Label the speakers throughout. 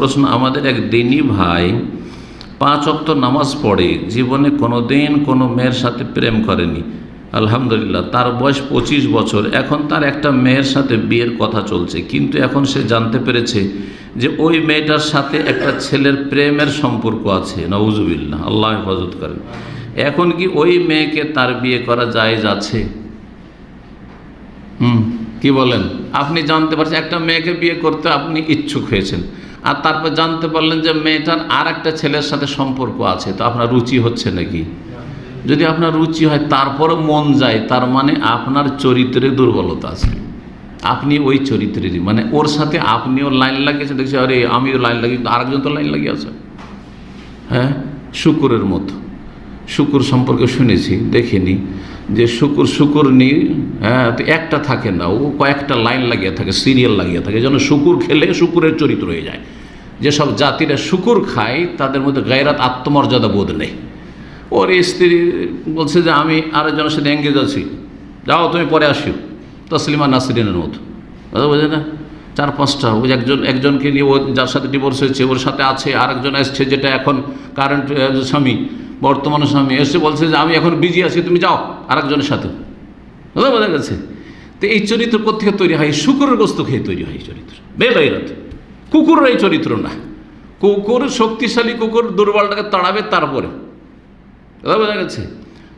Speaker 1: প্রশ্ন, আমাদের এক দিনী ভাই 5 ওয়াক্ত নামাজ পড়ে, জীবনে কোনোদিন কোনো মেয়ের সাথে প্রেম করেনি। আলহামদুলিল্লাহ, তার বয়স 25 বছর। এখন তার একটা মেয়ের সাথে বিয়ের কথা চলছে, কিন্তু এখন সে জানতে পেরেছে যে ওই মেয়েটার সাথে একটা ছেলের প্রেমের সম্পর্ক আছে। নাউজুবিল্লাহ, আল্লাহ হেফাজত করেন। এখন কি ওই মেয়েকে তার বিয়ে করা জায়েজ আছে? কি বলেন? আপনি জানতে পারছেন একটা মেয়েকে বিয়ে করতে আপনি ইচ্ছুক হয়েছেন, আর তারপর জানতে পারলেন যে মেয়েটার আর একটা ছেলের সাথে সম্পর্ক আছে, তো আপনার রুচি হচ্ছে নাকি? যদি আপনার রুচি হয় তারপরে মন যায়, তার মানে আপনার চরিত্রে দুর্বলতা আছে। আপনি ওই চরিত্রেরই, মানে ওর সাথে আপনিও লাইন লাগিয়েছেন, দেখছি আরে আমিও লাইন লাগিয়ে, কিন্তু আরেকজন তো লাইন লাগিয়ে আছে। হ্যাঁ, শুকুরের মতো। শুকুর সম্পর্কে শুনেছি, দেখিনি যে শুকুর নিয়ে, হ্যাঁ, তো একটা থাকে না, ও কয়েকটা লাইন লাগিয়ে থাকে, সিরিয়াল লাগিয়ে থাকে, যেন শুকুর খেলে শুকুরের চরিত্র হয়ে যায়। যেসব জাতিরা শুকুর খায় তাদের মধ্যে গায়রাত, আত্মমর্যাদা বোধ নেই। ওর স্ত্রী বলছে যে আমি আরেকজনের সাথে এঙ্গেজ আছি, যাও তুমি পরে আসিও, তসলিমা নাসরিনের মতো, কথা বোঝে না? 4-5টা, ওই একজনকে নিয়ে, ও যার সাথে ডিভোর্স হয়েছে ওর সাথে আছে, আরেকজন এসছে যেটা এখন কারেন্ট স্বামী, বর্তমান স্বামী, এসে বলছে যে আমি এখন বিজি আছি, তুমি যাও আরেকজনের সাথে, বোঝা গেছে? তো এই চরিত্র কোথেকে তৈরি হয়? শুকুরের গোস্ত খেয়ে তৈরি হয় এই চরিত্র, বেগাইরাত। কুকুরের এই চরিত্র না। কুকুর শক্তিশালী, কুকুর দুর্বলটাকে তাড়াবে, তারপরে, বোঝা গেছে?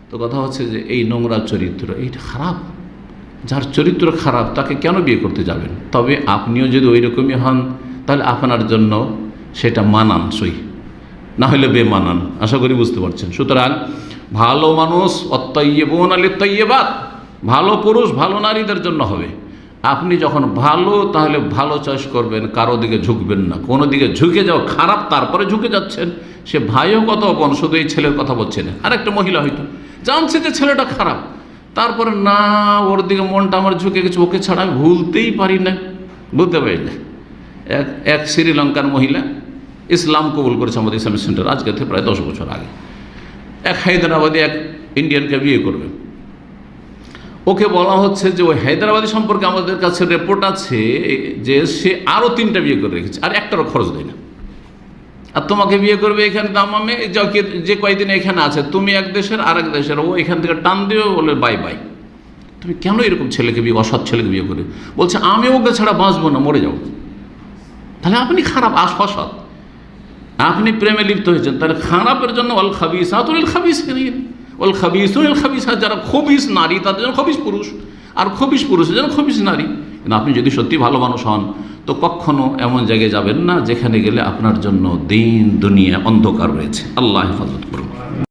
Speaker 1: তো কথা হচ্ছে যে এই নোংরা চরিত্র, এইটা খারাপ। যার চরিত্র খারাপ তাকে কেন বিয়ে করতে যাবেন? তবে আপনিও যদি ওই রকমই হন তাহলে আপনার জন্য সেটা মানানসই, না হলে বেমানান। আশা করি বুঝতে পারছেন। সুতরাং ভালো মানুষ অত্তাইয়্যিবুনা লিত্তাইয়্যিবাত, ভালো পুরুষ ভালো নারীদের জন্য হবে। আপনি যখন ভালো, তাহলে ভালো চয়েস করবেন, কারো দিকে ঝুঁকবেন না। কোনো দিকে ঝুঁকে যাও খারাপ, তারপরে ঝুঁকে যাচ্ছেন। সে ভাইও কত অপন, শুধু এই ছেলের কথা বলছে না, আর একটা মহিলা হয়তো জানছে যে ছেলেটা খারাপ, তারপরে না, ওর দিকে মনটা আমার ঝুঁকে গেছে, ওকে ছাড়া আমি ভুলতেই পারি না, বুঝতে পারি না। এক শ্রীলঙ্কার মহিলা ইসলাম কবুল করেছে আমাদের ইসলামিক সেন্টার, আজকে থেকে প্রায় 10 বছর আগে। এক হায়দ্রাবাদী এক ইন্ডিয়ানকে বিয়ে করবে। ওকে বলা হচ্ছে যে ওই হায়দ্রাবাদী সম্পর্কে আমাদের কাছে রিপোর্ট আছে যে সে আরও 3টা বিয়ে করে রেখেছে, আর একটারও খরচ দেয় না। আর তোমাকে বিয়ে করবে এখানে দামামে, যে কয়েকদিন এখানে আছে, তুমি এক দেশের আর এক দেশের, ও এখান থেকে টান দিও, বলে বাই বাই। তুমি কেন এরকম ছেলেকে বিয়ে, অসৎ ছেলেকে বিয়ে করে? বলছে আমি ওকে ছাড়া বাঁচবো না, মরে যাবো। তাহলে আপনি খারাপ, অসৎ, আপনি প্রেমে লিপ্ত হয়েছেন। তাহলে খারাপের জন্য অল খাবিসাত লিল খাবিসিন, অল খাবিসুন লিল খাবিসাত, যারা খবিস নারী তাদের জন্য খবিস পুরুষ, আর খবিস পুরুষের জন্য খবিস নারী। কিন্তু আপনি যদি সত্যি ভালো মানুষ হন তো কখনো এমন জায়গায় যাবেন না যেখানে গেলে আপনার জন্য দিন দুনিয়া অন্ধকার রয়েছে। আল্লাহ হেফাজত করুন।